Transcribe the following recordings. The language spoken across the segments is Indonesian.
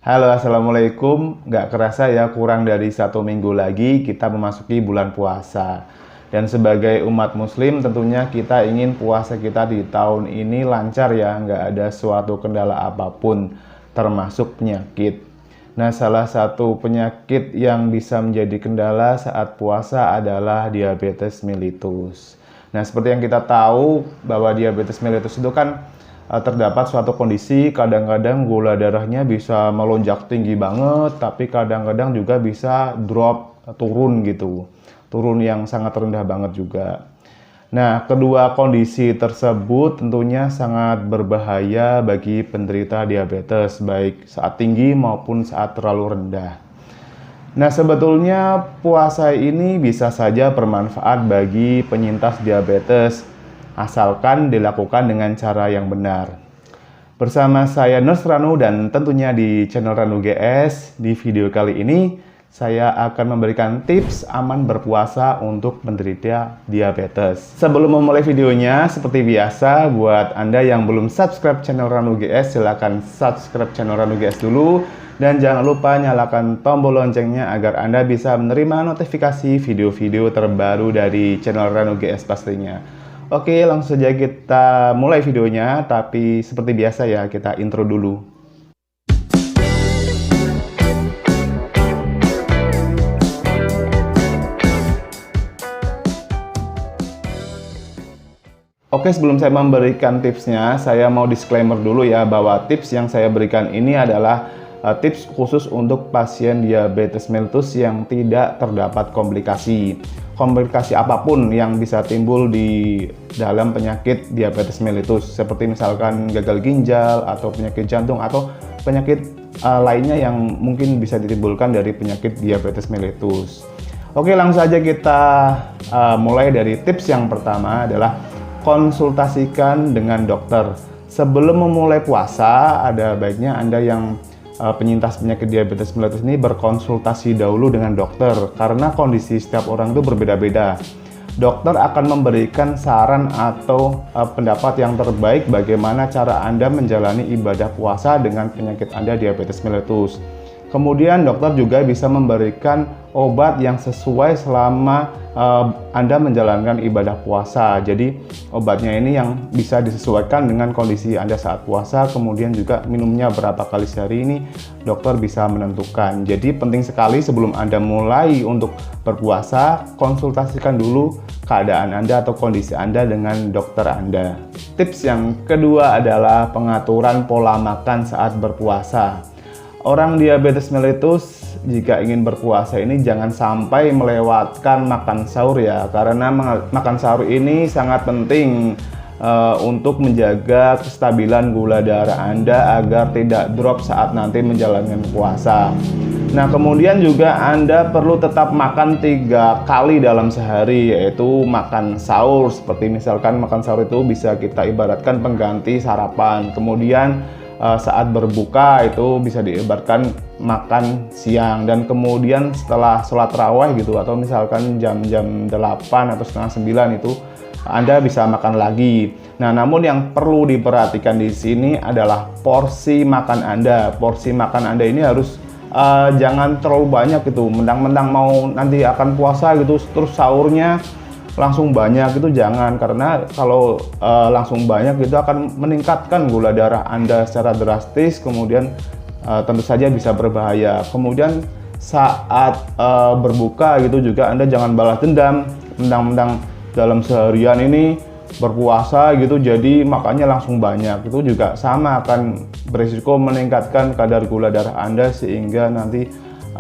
Halo, Assalamualaikum. Nggak kerasa ya, kurang dari 1 minggu lagi kita memasuki bulan puasa. Dan sebagai umat muslim tentunya kita ingin puasa kita di tahun ini lancar ya, nggak ada suatu kendala apapun, termasuk penyakit. Nah, salah satu penyakit yang bisa menjadi kendala saat puasa adalah diabetes mellitus. Nah, seperti yang kita tahu bahwa diabetes mellitus itu kan terdapat suatu kondisi kadang-kadang gula darahnya bisa melonjak tinggi banget, tapi kadang-kadang juga bisa drop, turun gitu. Turun yang sangat rendah banget juga. Nah, kedua kondisi tersebut tentunya sangat berbahaya bagi penderita diabetes, baik saat tinggi maupun saat terlalu rendah. Nah, sebetulnya puasa ini bisa saja bermanfaat bagi penyintas diabetes, asalkan dilakukan dengan cara yang benar. Bersama saya Nurse Ranu dan tentunya di channel Ranu GS, di video kali ini saya akan memberikan tips aman berpuasa untuk penderita diabetes. Sebelum memulai videonya, seperti biasa, buat Anda yang belum subscribe channel Ranu GS, silahkan subscribe channel Ranu GS dulu. Dan jangan lupa nyalakan tombol loncengnya agar Anda bisa menerima notifikasi video-video terbaru dari channel Ranu GS pastinya. Oke, langsung saja kita mulai videonya, tapi seperti biasa ya, kita intro dulu. Oke, sebelum saya memberikan tipsnya, saya mau disclaimer dulu ya, bahwa tips yang saya berikan ini adalah tips khusus untuk pasien diabetes mellitus yang tidak terdapat komplikasi apapun yang bisa timbul di dalam penyakit diabetes mellitus, seperti misalkan gagal ginjal atau penyakit jantung atau penyakit lainnya yang mungkin bisa ditimbulkan dari penyakit diabetes mellitus. Oke, langsung saja kita mulai dari tips yang pertama adalah konsultasikan dengan dokter. Sebelum memulai puasa, ada baiknya Anda yang penyintas penyakit diabetes mellitus ini berkonsultasi dahulu dengan dokter, karena kondisi setiap orang itu berbeda-beda. Dokter akan memberikan saran atau pendapat yang terbaik bagaimana cara Anda menjalani ibadah puasa dengan penyakit Anda diabetes mellitus. Kemudian dokter juga bisa memberikan obat yang sesuai selama Anda menjalankan ibadah puasa. Jadi obatnya ini yang bisa disesuaikan dengan kondisi Anda saat puasa, kemudian juga minumnya berapa kali sehari ini dokter bisa menentukan. Jadi penting sekali sebelum Anda mulai untuk berpuasa, konsultasikan dulu keadaan Anda atau kondisi Anda dengan dokter Anda. Tips yang kedua adalah pengaturan pola makan saat berpuasa. Orang diabetes mellitus jika ingin berpuasa ini jangan sampai melewatkan makan sahur ya, karena makan sahur ini sangat penting untuk menjaga kestabilan gula darah Anda agar tidak drop saat nanti menjalankan puasa. Nah, kemudian juga Anda perlu tetap makan 3 kali dalam sehari, yaitu makan sahur. Seperti misalkan makan sahur itu bisa kita ibaratkan pengganti sarapan. Kemudian saat berbuka itu bisa diibaratkan makan siang, dan kemudian setelah sholat raweh gitu atau misalkan jam-jam 8 atau setengah 9 itu Anda bisa makan lagi. Nah, namun yang perlu diperhatikan di sini adalah porsi makan Anda. Porsi makan Anda ini harus jangan terlalu banyak gitu. Mentang-mentang mau nanti akan puasa gitu terus sahurnya langsung banyak itu jangan, karena kalau langsung banyak itu akan meningkatkan gula darah Anda secara drastis, kemudian tentu saja bisa berbahaya. Kemudian saat berbuka gitu juga Anda jangan balas dendam, mentang-mentang dalam seharian ini berpuasa gitu jadi makannya langsung banyak, itu juga sama akan berisiko meningkatkan kadar gula darah Anda sehingga nanti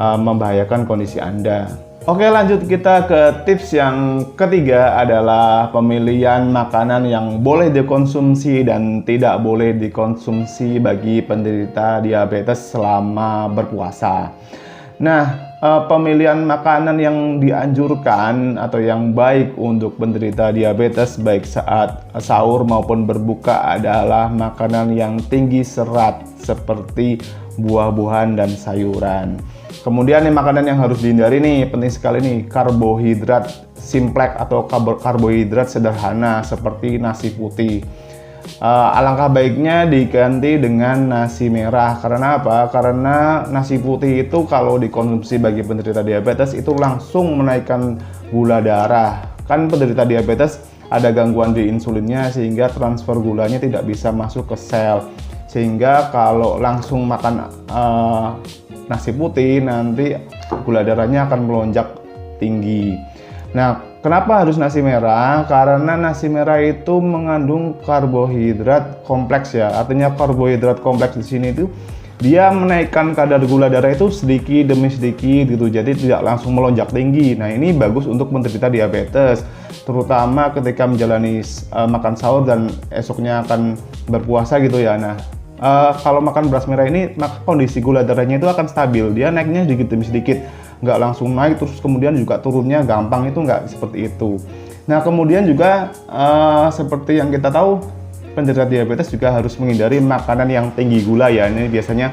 membahayakan kondisi Anda. Oke, lanjut kita ke tips yang ketiga adalah pemilihan makanan yang boleh dikonsumsi dan tidak boleh dikonsumsi bagi penderita diabetes selama berpuasa. Nah, pemilihan makanan yang dianjurkan atau yang baik untuk penderita diabetes baik saat sahur maupun berbuka adalah makanan yang tinggi serat seperti buah-buahan dan sayuran. Kemudian makanan yang harus dihindari nih, penting sekali nih, karbohidrat simplek atau karbohidrat sederhana seperti nasi putih. alangkah baiknya diganti dengan nasi merah. Karena apa? Karena nasi putih itu kalau dikonsumsi bagi penderita diabetes itu langsung menaikkan gula darah. Kan penderita diabetes ada gangguan di insulinnya sehingga transfer gulanya tidak bisa masuk ke sel. Sehingga kalau langsung makan nasi putih nanti gula darahnya akan melonjak tinggi. Nah, kenapa harus nasi merah? Karena nasi merah itu mengandung karbohidrat kompleks ya. Artinya karbohidrat kompleks di sini itu dia menaikkan kadar gula darah itu sedikit demi sedikit gitu. Jadi tidak langsung melonjak tinggi. Nah, ini bagus untuk penderita diabetes, terutama ketika menjalani makan sahur dan esoknya akan berpuasa gitu ya. Nah, kalau makan beras merah ini maka kondisi gula darahnya itu akan stabil. Dia naiknya sedikit demi sedikit, nggak langsung naik terus kemudian juga turunnya gampang, itu nggak seperti itu. Nah, kemudian juga seperti yang kita tahu, penderita diabetes juga harus menghindari makanan yang tinggi gula ya. Ini biasanya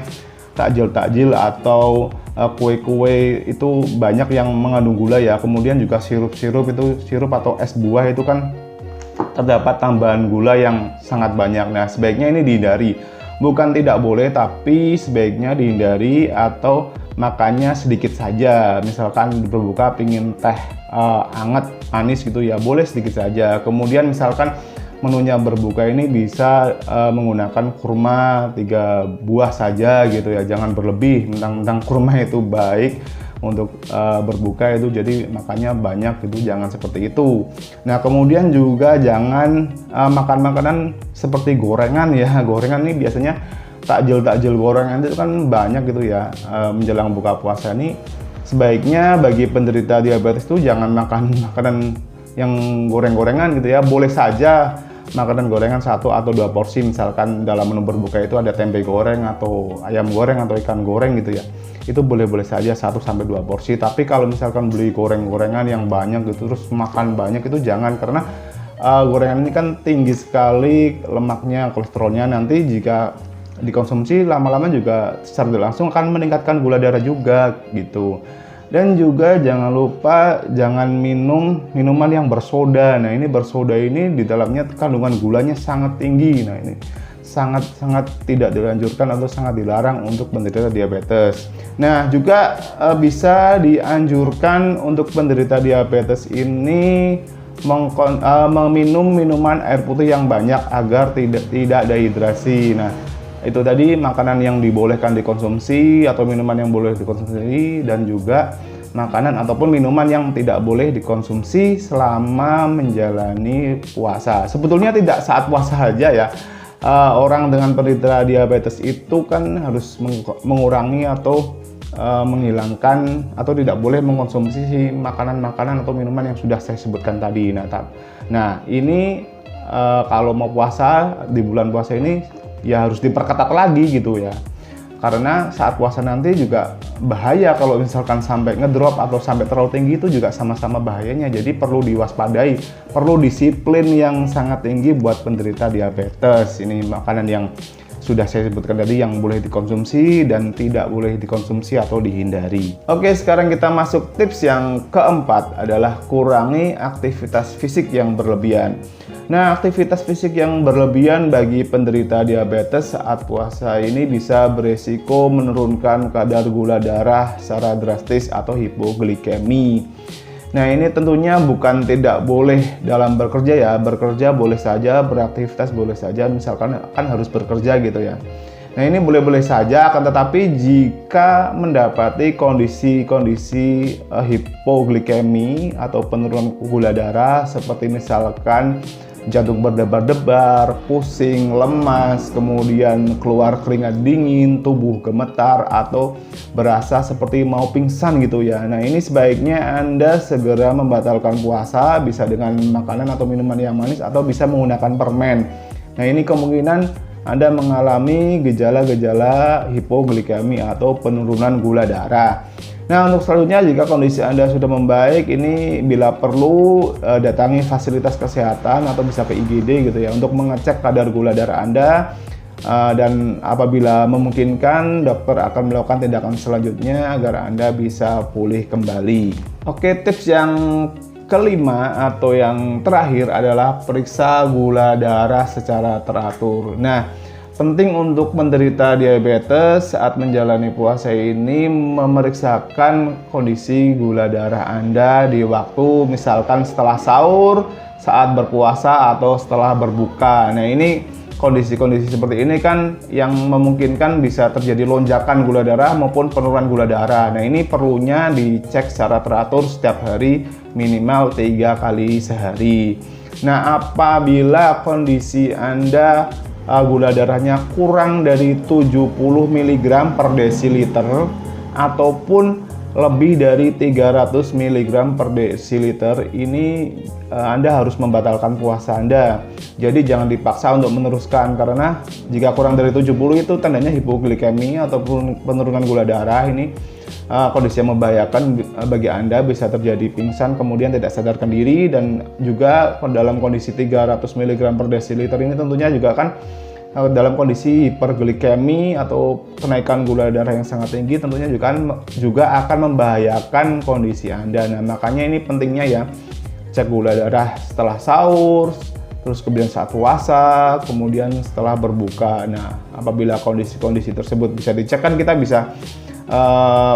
takjil-takjil atau kue-kue itu banyak yang mengandung gula ya. Kemudian juga sirup-sirup itu, sirup atau es buah itu kan terdapat tambahan gula yang sangat banyak. Nah, sebaiknya ini dihindari. Bukan tidak boleh, tapi sebaiknya dihindari atau makannya sedikit saja. Misalkan berbuka pingin teh hangat manis gitu ya, boleh sedikit saja. Kemudian misalkan menunya berbuka ini bisa menggunakan kurma 3 buah saja gitu ya, jangan berlebih. Tentang kurma itu baik untuk berbuka itu, jadi makannya banyak gitu, jangan seperti itu. Nah, kemudian juga jangan makan makanan seperti gorengan ya. Gorengan ini biasanya takjil gorengan itu kan banyak gitu ya. Menjelang buka puasa ini sebaiknya bagi penderita diabetes itu jangan makan makanan yang goreng-gorengan gitu ya. Boleh saja makanan gorengan 1 atau 2 porsi, misalkan dalam menu berbuka itu ada tempe goreng atau ayam goreng atau ikan goreng gitu ya. Itu boleh-boleh saja 1 sampai 2 porsi. Tapi kalau misalkan beli goreng-gorengan yang banyak gitu terus makan banyak itu jangan, karena gorengan ini kan tinggi sekali lemaknya, kolesterolnya. Nanti jika dikonsumsi lama-lama juga secara langsung akan meningkatkan gula darah juga gitu. Dan juga jangan lupa jangan minum minuman yang bersoda. Nah, ini bersoda ini di dalamnya kandungan gulanya sangat tinggi. Nah, ini sangat tidak dianjurkan atau sangat dilarang untuk penderita diabetes. Nah, juga bisa dianjurkan untuk penderita diabetes ini meminum minuman air putih yang banyak agar tidak dehidrasi. Nah, itu tadi makanan yang dibolehkan dikonsumsi atau minuman yang boleh dikonsumsi, dan juga makanan ataupun minuman yang tidak boleh dikonsumsi selama menjalani puasa. Sebetulnya tidak saat puasa saja ya. Orang dengan penderita diabetes itu kan harus mengurangi atau menghilangkan atau tidak boleh mengkonsumsi makanan-makanan atau minuman yang sudah saya sebutkan tadi. Nah, ini kalau mau puasa di bulan puasa ini ya harus diperketat lagi gitu ya, karena saat puasa nanti juga bahaya kalau misalkan sampai ngedrop atau sampai terlalu tinggi, itu juga sama-sama bahayanya. Jadi perlu diwaspadai, perlu disiplin yang sangat tinggi buat penderita diabetes. Ini makanan yang sudah saya sebutkan tadi yang boleh dikonsumsi dan tidak boleh dikonsumsi atau dihindari. Oke, sekarang kita masuk tips yang keempat, adalah kurangi aktivitas fisik yang berlebihan. Nah, aktivitas fisik yang berlebihan bagi penderita diabetes saat puasa ini bisa beresiko menurunkan kadar gula darah secara drastis atau hipoglikemi. Nah, ini tentunya bukan tidak boleh dalam bekerja ya. Bekerja boleh saja, beraktivitas boleh saja, misalkan kan harus bekerja gitu ya. Nah, ini boleh-boleh saja, akan tetapi jika mendapati kondisi-kondisi hipoglikemi atau penurunan gula darah seperti misalkan jantung berdebar-debar, pusing, lemas, kemudian keluar keringat dingin, tubuh gemetar, atau berasa seperti mau pingsan gitu ya. Nah, ini sebaiknya Anda segera membatalkan puasa, bisa dengan makanan atau minuman yang manis atau bisa menggunakan permen. Nah, ini kemungkinan Anda mengalami gejala-gejala hipoglikemi atau penurunan gula darah. Nah, untuk selanjutnya, jika kondisi Anda sudah membaik, ini bila perlu datangi fasilitas kesehatan atau bisa ke IGD gitu ya untuk mengecek kadar gula darah Anda, dan apabila memungkinkan dokter akan melakukan tindakan selanjutnya agar Anda bisa pulih kembali. Oke, tips yang kelima atau yang terakhir adalah periksa gula darah secara teratur. Nah, penting untuk menderita diabetes saat menjalani puasa ini memeriksakan kondisi gula darah Anda di waktu misalkan setelah sahur, saat berpuasa, atau setelah berbuka. Nah, ini kondisi-kondisi seperti ini kan yang memungkinkan bisa terjadi lonjakan gula darah maupun penurunan gula darah. Nah, ini perlunya dicek secara teratur setiap hari minimal 3 kali sehari. Nah, apabila kondisi Anda gula darahnya kurang dari 70 mg per desiliter ataupun lebih dari 300 mg per desiliter, ini Anda harus membatalkan puasa Anda. Jadi jangan dipaksa untuk meneruskan, karena jika kurang dari 70 itu tandanya hipoglikemi ataupun penurunan gula darah. Ini kondisi yang membahayakan bagi Anda, bisa terjadi pingsan kemudian tidak sadarkan diri, dan juga dalam kondisi 300 mg per desiliter ini tentunya juga kan dalam kondisi hiperglikemi atau kenaikan gula darah yang sangat tinggi, tentunya juga akan membahayakan kondisi Anda. Nah, makanya ini pentingnya ya, cek gula darah setelah sahur, terus kemudian saat puasa, kemudian setelah berbuka. Nah, apabila kondisi-kondisi tersebut bisa dicek, kan kita bisa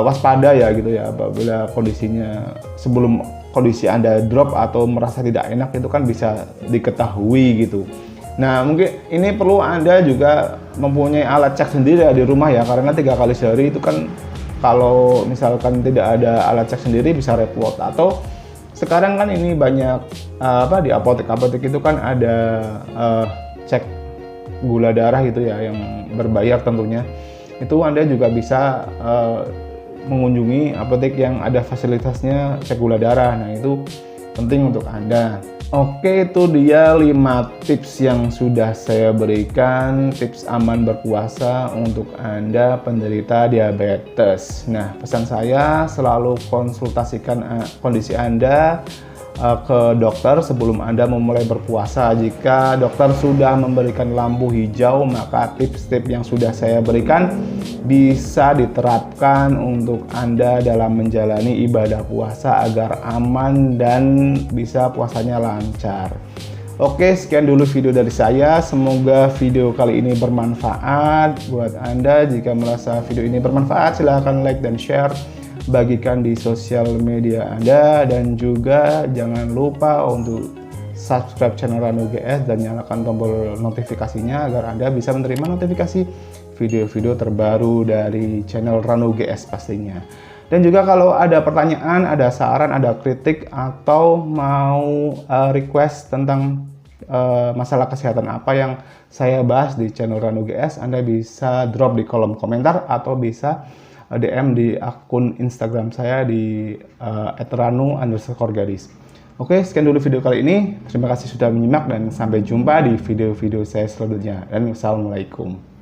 waspada ya gitu ya, apabila kondisinya sebelum kondisi Anda drop atau merasa tidak enak itu kan bisa diketahui gitu. Nah, mungkin ini perlu Anda juga mempunyai alat cek sendiri ya di rumah ya, karena 3 kali sehari itu kan kalau misalkan tidak ada alat cek sendiri bisa repot. Atau sekarang kan ini banyak di apotek-apotek itu kan ada cek gula darah gitu ya, yang berbayar tentunya. Itu Anda juga bisa mengunjungi apotek yang ada fasilitasnya cek gula darah. Nah, itu penting untuk Anda. Oke, itu dia 5 tips yang sudah saya berikan, tips aman berpuasa untuk Anda penderita diabetes. Nah, pesan saya selalu konsultasikan kondisi Anda ke dokter sebelum Anda memulai berpuasa. Jika dokter sudah memberikan lampu hijau, maka tips-tips yang sudah saya berikan bisa diterapkan untuk Anda dalam menjalani ibadah puasa agar aman dan bisa puasanya lancar. Oke, sekian dulu video dari saya. Semoga video kali ini bermanfaat buat Anda. Jika merasa video ini bermanfaat, silahkan like dan share, bagikan di sosial media Anda, dan juga jangan lupa untuk subscribe channel Ranu GS dan nyalakan tombol notifikasinya agar Anda bisa menerima notifikasi video-video terbaru dari channel Ranu GS pastinya. Dan juga kalau ada pertanyaan, ada saran, ada kritik, atau mau request tentang masalah kesehatan apa yang saya bahas di channel Ranu GS, Anda bisa drop di kolom komentar atau bisa DM di akun Instagram saya di @ranu_gadis. Oke, sekian dulu video kali ini. Terima kasih sudah menyimak dan sampai jumpa di video-video saya selanjutnya. Dan wassalamualaikum.